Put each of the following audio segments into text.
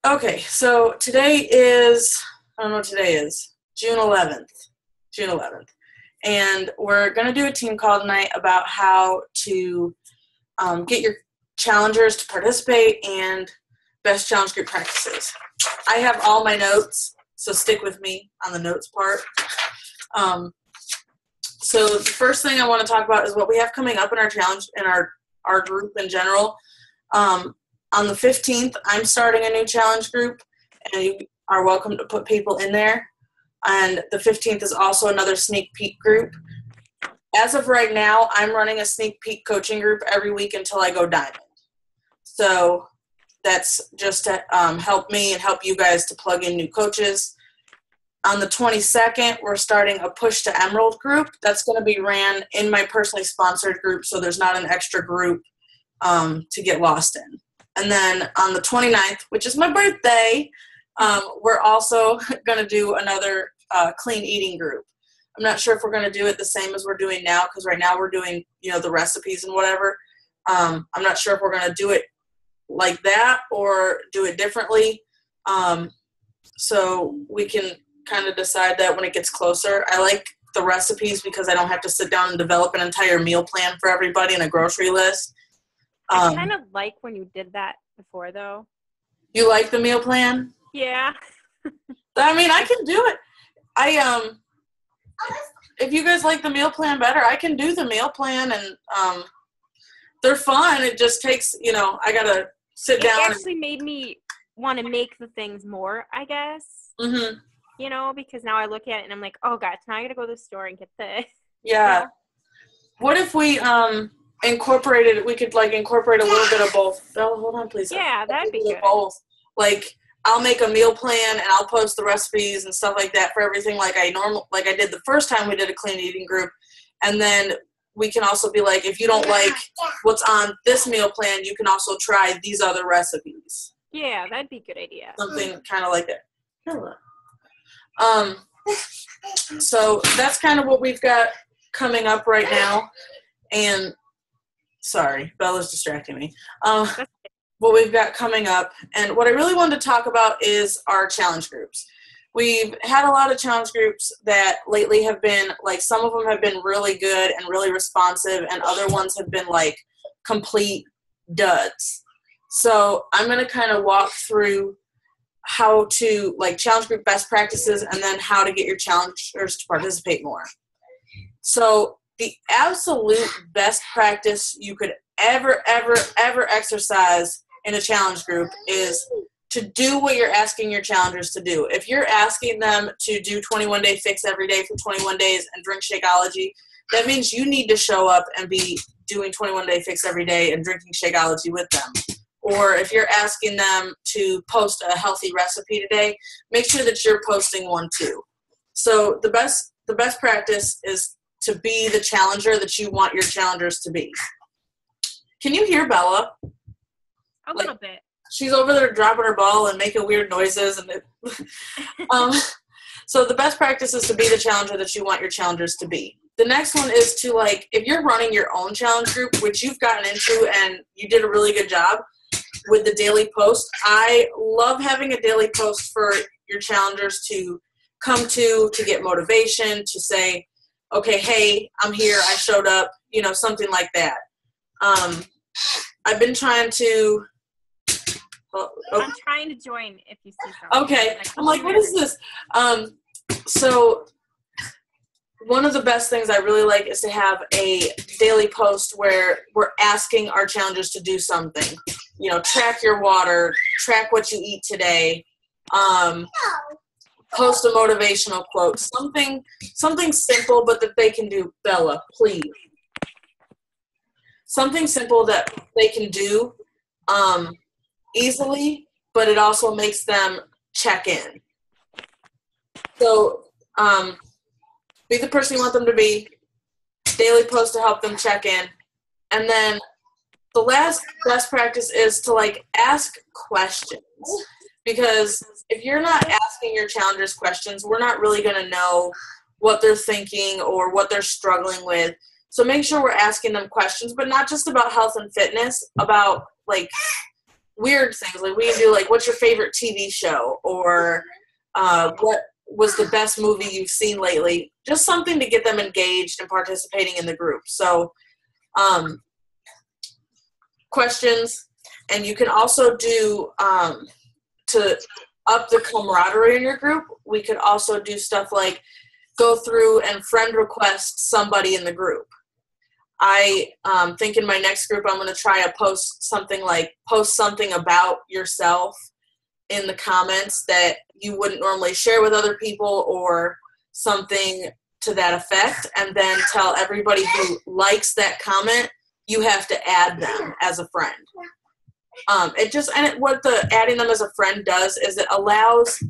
Okay, so today is, I don't know what today is, June 11th. June 11th. And we're going to do a team call tonight about how to get your challengers to participate and best challenge group practices. I have all my notes, so stick with me on the notes part. So the first thing I want to talk about is what we have coming up in our challenge, in our group in general. On the 15th, I'm starting a new challenge group, and you are welcome to put people in there. And the 15th is also another sneak peek group. As of right now, I'm running a sneak peek coaching group every week until I go diamond. So that's just to help me and help you guys to plug in new coaches. On the 22nd, we're starting a Push to Emerald group. That's going to be ran in my personally sponsored group, so there's not an extra group to get lost in. And then on the 29th, which is my birthday, we're also going to do another clean eating group. I'm not sure if we're going to do it the same as we're doing now, because right now we're doing, the recipes and whatever. I'm not sure if we're going to do it like that or do it differently. So we can kind of decide that when it gets closer. I like the recipes because I don't have to sit down and develop an entire meal plan for everybody and a grocery list. I kind of like when you did that before, though. You like the meal plan? Yeah. I mean, I can do it. If you guys like the meal plan better, I can do the meal plan, and they're fun. It just takes, I gotta sit down. It actually made me want to make the things more, I guess. Mm-hmm. Because now I look at it and I'm like, oh gosh, now I gotta go to the store and get this. Yeah. What if we incorporated? We could incorporate a little bit of both. Bella, hold on, please. Yeah, that'd be good. Both. I'll make a meal plan and I'll post the recipes and stuff like that for everything like I did the first time we did a clean eating group. And then we can also be like, if you don't like what's on this meal plan, you can also try these other recipes. Yeah, that'd be a good idea. Something kind of like that. So that's kind of what we've got coming up right now. And sorry, Bella's distracting me. What we've got coming up. And what I really wanted to talk about is our challenge groups. We've had a lot of challenge groups that lately have been, some of them have been really good and really responsive, and other ones have been, complete duds. So I'm going to kind of walk through how to, challenge group best practices and then how to get your challengers to participate more. So the absolute best practice you could ever exercise in a challenge group is to do what you're asking your challengers to do. If you're asking them to do 21-day fix every day for 21 days and drink Shakeology, that means you need to show up and be doing 21-day fix every day and drinking Shakeology with them. Or if you're asking them to post a healthy recipe today, make sure that you're posting one too. So the best practice is to be the challenger that you want your challengers to be. Can you hear Bella? A little bit. She's over there dropping her ball and making weird noises. So the best practice is to be the challenger that you want your challengers to be. The next one is to, if you're running your own challenge group, which you've gotten into and you did a really good job with the daily post. I love having a daily post for your challengers to come to get motivation, to say, okay, hey, I'm here, I showed up, something like that. I've been trying to... I'm trying to join if you see something. Okay. I'm like, what is this? So one of the best things I really like is to have a daily post where we're asking our challengers to do something. Track your water, track what you eat today, post a motivational quote, something simple but that they can do. Bella, please. Something simple that they can do easily, but it also makes them check in. So be the person you want them to be, daily post to help them check in. And then the last best practice is to ask questions, because if you're not asking your challengers questions, we're not really going to know what they're thinking or what they're struggling with. So make sure we're asking them questions, but not just about health and fitness, about weird things. Like we can do like, what's your favorite TV show, or what was the best movie you've seen lately? Just something to get them engaged and participating in the group. So questions, and you can also do to up the camaraderie in your group, we could also do stuff like go through and friend request somebody in the group. I think in my next group I'm going to try to post something about yourself in the comments that you wouldn't normally share with other people, or something to that effect, and then tell everybody who likes that comment you have to add them as a friend. What the adding them as a friend does is it allows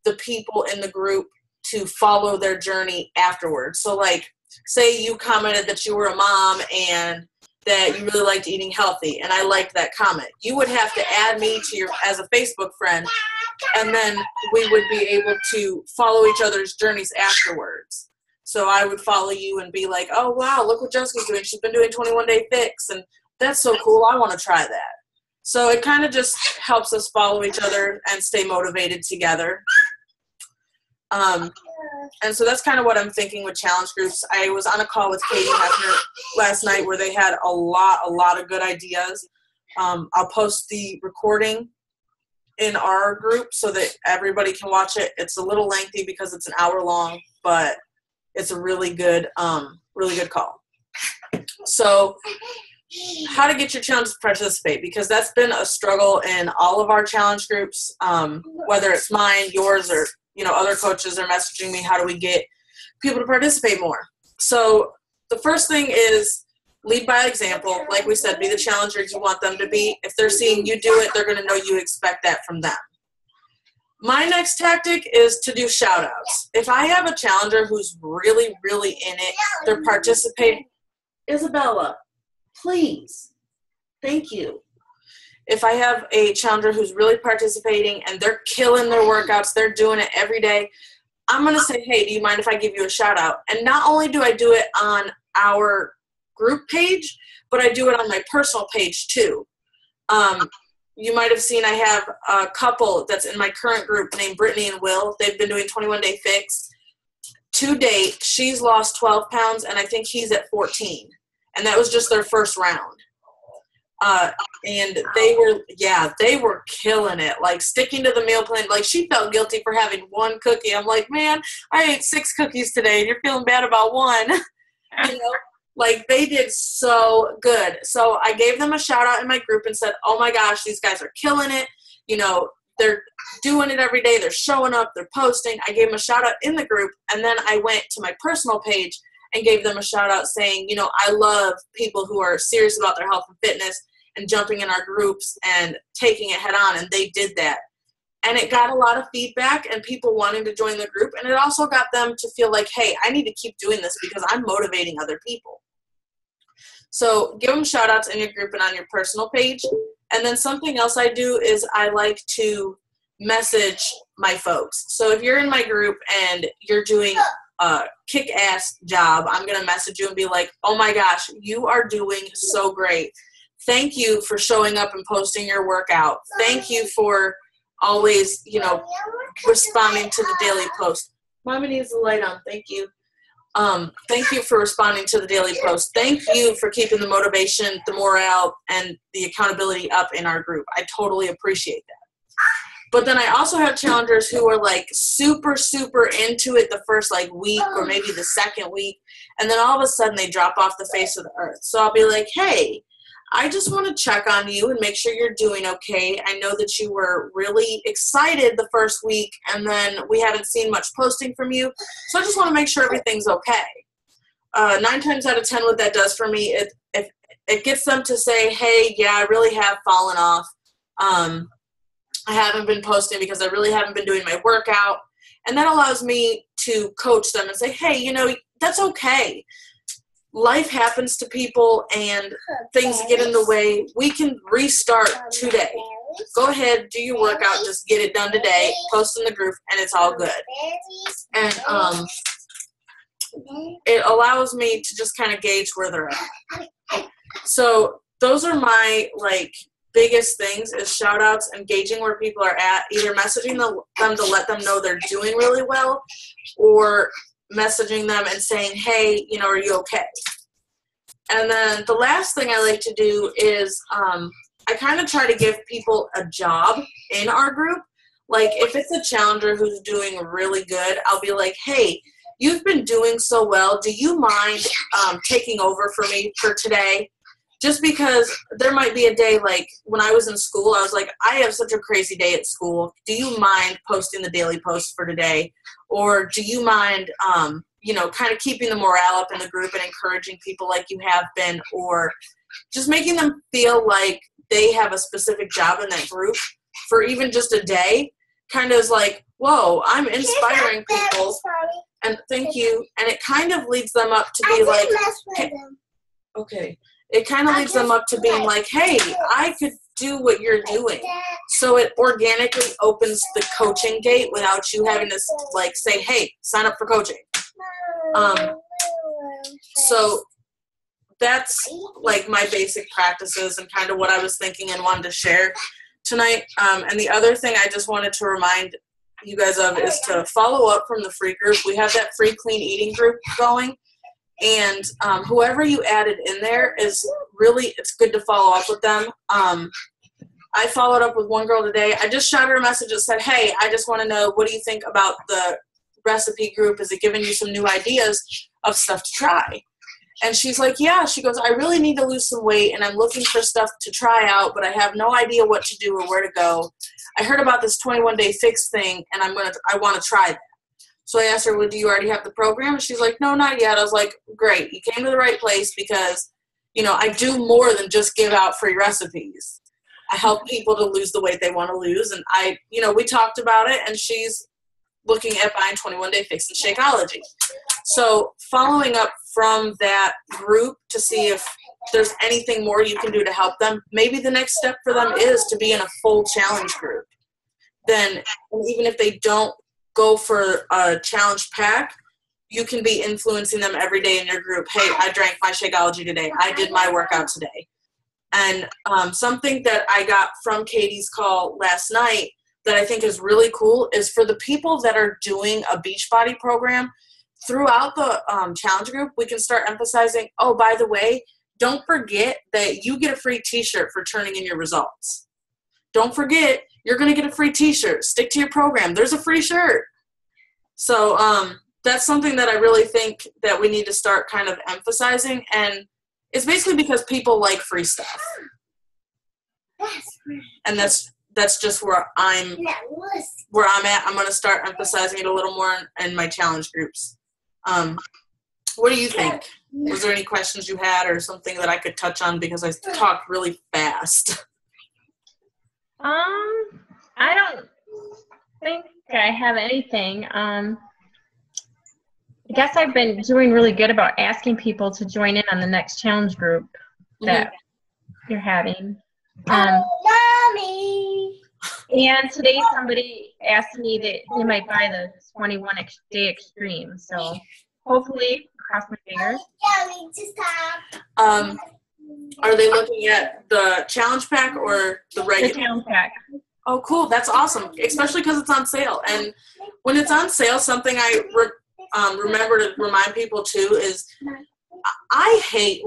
the people in the group to follow their journey afterwards. So like, say you commented that you were a mom and that you really liked eating healthy, and I liked that comment. You would have to add me to as a Facebook friend, and then we would be able to follow each other's journeys afterwards. So I would follow you and be like, oh, wow, look what Jessica's doing. She's been doing 21 Day Fix, and that's so cool. I want to try that. So it kind of just helps us follow each other and stay motivated together. And so that's kind of what I'm thinking with challenge groups. I was on a call with Katie Hefner last night where they had a lot of good ideas. I'll post the recording in our group so that everybody can watch it. It's a little lengthy because it's an hour long, but it's a really good call. So how to get your challenge to participate, because that's been a struggle in all of our challenge groups, whether it's mine, yours, or other coaches are messaging me, how do we get people to participate more? So the first thing is lead by example. Like we said, be the challengers you want them to be. If they're seeing you do it, they're going to know you expect that from them. My next tactic is to do shout outs. If I have a challenger who's really in it, they're participating. Isabella, please. Thank you. If I have a challenger who's really participating and they're killing their workouts, they're doing it every day, I'm going to say, hey, do you mind if I give you a shout out? And not only do I do it on our group page, but I do it on my personal page too. You might have seen I have a couple that's in my current group named Brittany and Will. They've been doing 21 Day Fix. To date, she's lost 12 pounds, and I think he's at 14. And that was just their first round. And they were killing it, like sticking to the meal plan. Like she felt guilty for having one cookie. I'm like, man, I ate 6 cookies today and you're feeling bad about one. Like they did so good. So I gave them a shout out in my group and said, oh my gosh, these guys are killing it. They're doing it every day. They're showing up, they're posting. I gave them a shout out in the group. And then I went to my personal page and gave them a shout out saying, I love people who are serious about their health and fitness and jumping in our groups and taking it head on, and they did that. And it got a lot of feedback and people wanting to join the group, and it also got them to feel like, hey, I need to keep doing this because I'm motivating other people. So give them shout outs in your group and on your personal page. And then something else I do is I like to message my folks. So if you're in my group and you're doing a kick-ass job, I'm going to message you and be like, oh my gosh, you are doing so great. Thank you for showing up and posting your workout. Thank you for always, responding to the daily post. Mommy needs the light on. Thank you. Thank you for responding to the daily post. Thank you for keeping the motivation, the morale, and the accountability up in our group. I totally appreciate that. But then I also have challengers who are like super into it the first week or maybe the second week. And then all of a sudden they drop off the face of the earth. So I'll be like, hey, I just want to check on you and make sure you're doing okay. I know that you were really excited the first week, and then we haven't seen much posting from you. So I just want to make sure everything's okay. 9 times out of 10, what that does for me, it gets them to say, hey, yeah, I really have fallen off. I haven't been posting because I really haven't been doing my workout. And that allows me to coach them and say, hey, that's okay. Life happens to people and things get in the way. We can restart today. Go ahead, do your workout, just get it done today, post in the group, and it's all good. And it allows me to just kind of gauge where they're at. So those are my biggest things is shout outs, engaging where people are at, either messaging them to let them know they're doing really well, or messaging them and saying, hey, are you okay? And then the last thing I like to do is I kind of try to give people a job in our group. Like, if it's a challenger who's doing really good, I'll be like, hey, you've been doing so well. Do you mind taking over for me for today? Just because there might be a day, like when I was in school, I was like, I have such a crazy day at school. Do you mind posting the daily post for today? Or do you mind, kind of keeping the morale up in the group and encouraging people like you have been, or just making them feel like they have a specific job in that group for even just a day, kind of is like, whoa, I'm inspiring people. And thank you. And it kind of leads them up to be like, hey, okay. It kind of leads them up to being like, hey, I could do what you're doing. So it organically opens the coaching gate without you having to like say, hey, sign up for coaching. So that's like my basic practices and kind of what I was thinking and wanted to share tonight. And the other thing I just wanted to remind you guys of is to follow up from the free group. We have that free clean eating group going. And whoever you added in there is really, it's good to follow up with them. I followed up with one girl today. I just shot her a message that said, hey, I just want to know, what do you think about the recipe group? Is it giving you some new ideas of stuff to try? And she's like, yeah. She goes, I really need to lose some weight, and I'm looking for stuff to try out, but I have no idea what to do or where to go. I heard about this 21-day fix thing, and I want to try that. So I asked her, well, do you already have the program? And she's like, no, not yet. I was like, great. You came to the right place because, I do more than just give out free recipes. I help people to lose the weight they want to lose. And we talked about it, and she's looking at buying 21-day fix and Shakeology. So following up from that group to see if there's anything more you can do to help them, maybe the next step for them is to be in a full challenge group. Then, even if they don't go for a challenge pack, you can be influencing them every day in your group. Hey, I drank my Shakeology today. I did my workout today. And something that I got from Katie's call last night that I think is really cool is for the people that are doing a Beachbody program, throughout the challenge group, we can start emphasizing, oh, by the way, don't forget that you get a free t-shirt for turning in your results. Don't forget, you're going to get a free t-shirt. Stick to your program. There's a free shirt. So that's something that I really think that we need to start kind of emphasizing. And it's basically because people like free stuff. And that's just where I'm at. I'm going to start emphasizing it a little more in my challenge groups. What do you think? Was there any questions you had or something that I could touch on, because I talked really fast? I don't think I have anything. I guess I've been doing really good about asking people to join in on the next challenge group that you're having. Mommy. And today somebody asked me that they might buy the 21-day extreme. So hopefully, cross my fingers. Are they looking at the challenge pack or the regular? The challenge pack. Oh, cool. That's awesome, especially because it's on sale. And when it's on sale, something I remember to remind people, too, is I hate,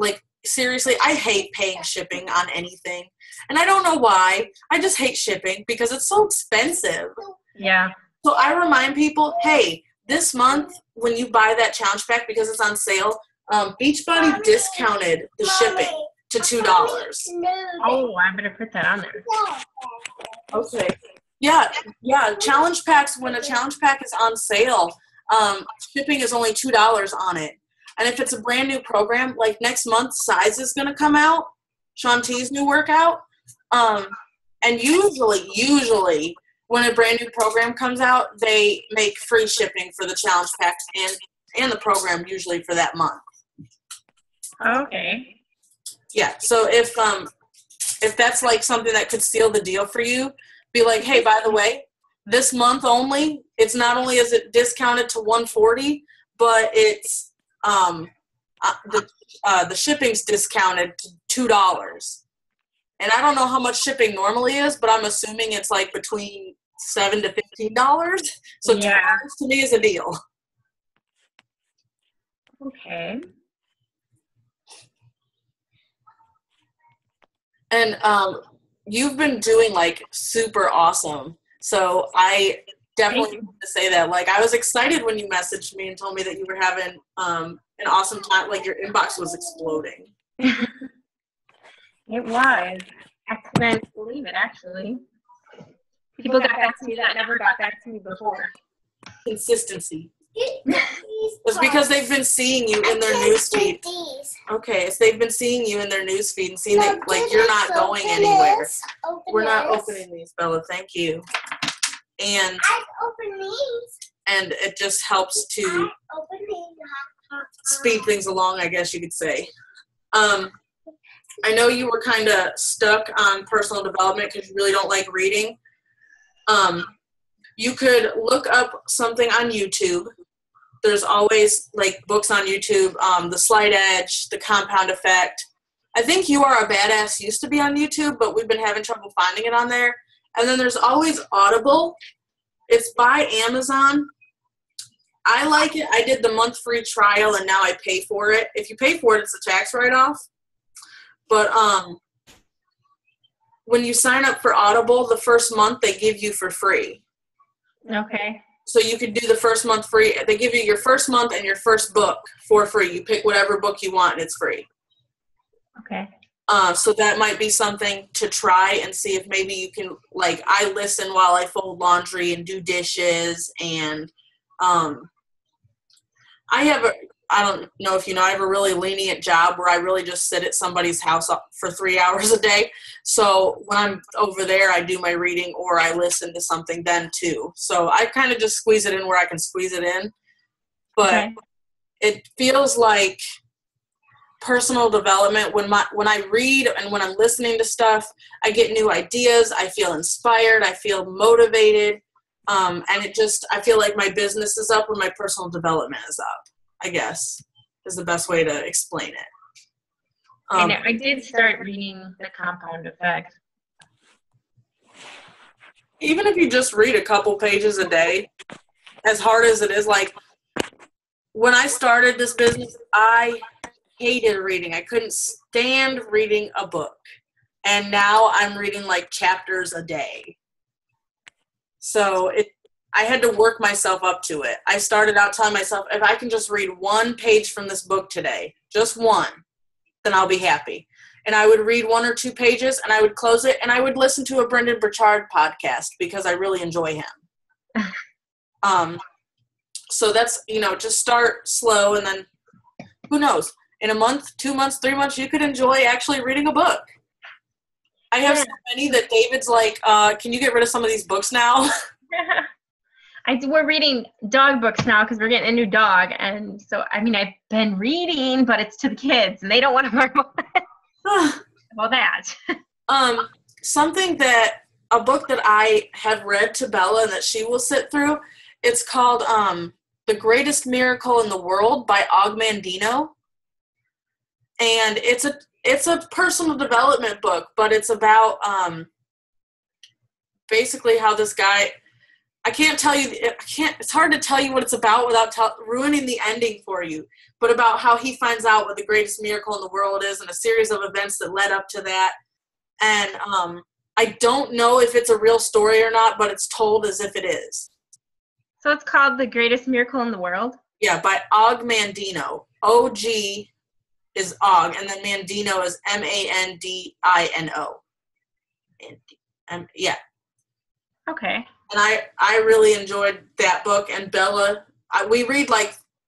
seriously, I hate paying shipping on anything. And I don't know why. I just hate shipping because it's so expensive. Yeah. So I remind people, hey, this month when you buy that challenge pack, because it's on sale, Beachbody discounted the shipping to $2. Oh, I better put that on there. Okay. Yeah. Challenge packs, when a challenge pack is on sale, shipping is only $2 on it. And if it's a brand new program, like next month, Size is going to come out, Shaun T's new workout. And usually when a brand new program comes out, they make free shipping for the challenge packs and the program usually for that month. Okay. Yeah. So if that's like something that could seal the deal for you, be like, hey, by the way, this month only, it's not only is it discounted to $140, but it's the shipping's discounted to $2. And I don't know how much shipping normally is, but I'm assuming it's like between $7 to $15. So $2 to me is a deal. Okay. And you've been doing like super awesome. So I definitely want to say that. Like, I was excited when you messaged me and told me that you were having an awesome time. Like, your inbox was exploding. It was. I couldn't believe it, actually. People got back to me that never got back to me before. Consistency. It's because they've been seeing you in their newsfeed. Okay, it's they've been seeing you in their newsfeed and seeing that, like, you're not going anywhere. We're not opening these, Bella. Thank you. And it just helps to speed things along, I guess you could say. I know you were kind of stuck on personal development because you really don't like reading. You could look up something on YouTube. There's always, like, books on YouTube, The Slight Edge, The Compound Effect. I think You Are a Badass used to be on YouTube, but we've been having trouble finding it on there. And then there's always Audible. It's by Amazon. I like it. I did the month free trial, and now I pay for it. If you pay for it, it's a tax write-off. But when you sign up for Audible, the first month they give you for free. Okay. So you could do the first month free. They give you your first month and your first book for free. You pick whatever book you want, and it's free. Okay. So that might be something to try and see if maybe you can, like, I listen while I fold laundry and do dishes, and I don't know if you know, I have a really lenient job where I really just sit at somebody's house for 3 hours a day. So when I'm over there, I do my reading or I listen to something then too. So I kind of just squeeze it in where I can squeeze it in. But It feels like personal development when I read and when I'm listening to stuff, I get new ideas. I feel inspired. I feel motivated. And I feel like my business is up when my personal development is up, I guess, is the best way to explain it. And I did start reading The Compound Effect. Even if you just read a couple pages a day, as hard as it is, like, when I started this business, I hated reading. I couldn't stand reading a book. And now I'm reading, like, chapters a day. So I had to work myself up to it. I started out telling myself, if I can just read one page from this book today, just one, then I'll be happy. And I would read 1 or 2 pages, and I would close it, and I would listen to a Brendan Burchard podcast because I really enjoy him. So that's, just start slow, and then who knows? In a month, 2 months, 3 months, you could enjoy actually reading a book. I have so many that David's like, can you get rid of some of these books now? We're reading dog books now because we're getting a new dog. And so, I've been reading, but it's to the kids, and they don't want to learn about that. A book that I have read to Bella and that she will sit through, it's called The Greatest Miracle in the World by Og Mandino. And it's a personal development book, but it's about basically how this guy, it's hard to tell you what it's about without ruining the ending for you, but about how he finds out what the greatest miracle in the world is and a series of events that led up to that. And I don't know if it's a real story or not, but it's told as if it is. So it's called The Greatest Miracle in the World? Yeah, by Og Mandino. O-G is Og, and then Mandino is M-A-N-D-I-N-O. Yeah. Okay. And I really enjoyed that book. And Bella, we read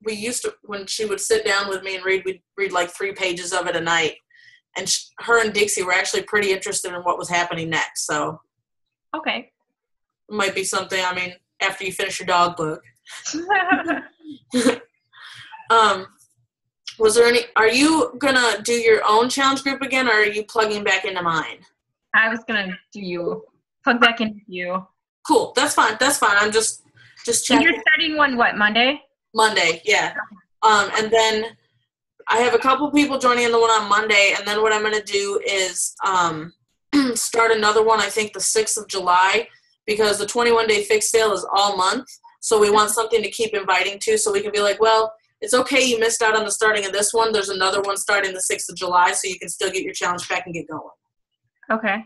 we used to, when she would sit down with me and read, we'd read like 3 pages of it a night. And her and Dixie were actually pretty interested in what was happening next. So. Okay. It might be something, after you finish your dog book. Are you going to do your own challenge group again, or are you plugging back into mine? I was going to plug back into you. Cool. That's fine. I'm just checking. And you're starting one, Monday? Monday, yeah. And then I have a couple people joining in the one on Monday, and then what I'm going to do is start another one, I think the 6th of July, because the 21-day fix sale is all month. So we want something to keep inviting to, so we can be like, well, it's okay, you missed out on the starting of this one. There's another one starting the 6th of July, so you can still get your challenge pack and get going. Okay.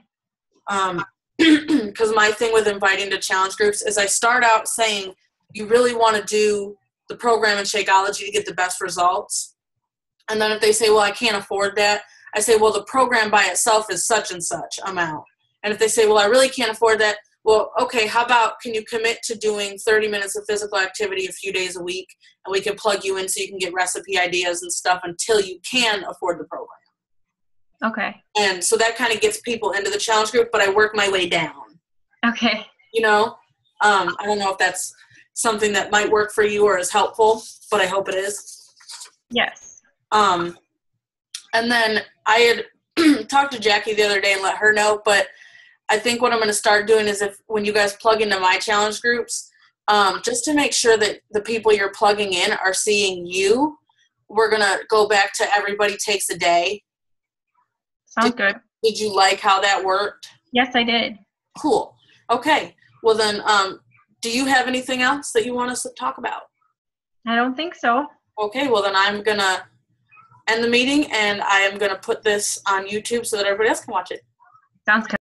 Because my thing with inviting to challenge groups is I start out saying you really want to do the program in Shakeology to get the best results. And then if they say, well, I can't afford that, I say, well, the program by itself is such and such amount. And if they say, well, I really can't afford that, well, okay, how about can you commit to doing 30 minutes of physical activity a few days a week, and we can plug you in so you can get recipe ideas and stuff until you can afford the program. Okay. And so that kind of gets people into the challenge group, but I work my way down. Okay. You know, I don't know if that's something that might work for you or is helpful, but I hope it is. Yes. And then I had talked to Jackie the other day and let her know, but I think what I'm going to start doing is when you guys plug into my challenge groups, just to make sure that the people you're plugging in are seeing you, we're going to go back to everybody takes a day. Sounds good. Did you like how that worked? Yes, I did. Cool. Okay. Well then, do you have anything else that you want us to talk about? I don't think so. Okay. Well then I'm going to end the meeting and I am going to put this on YouTube so that everybody else can watch it. Sounds good.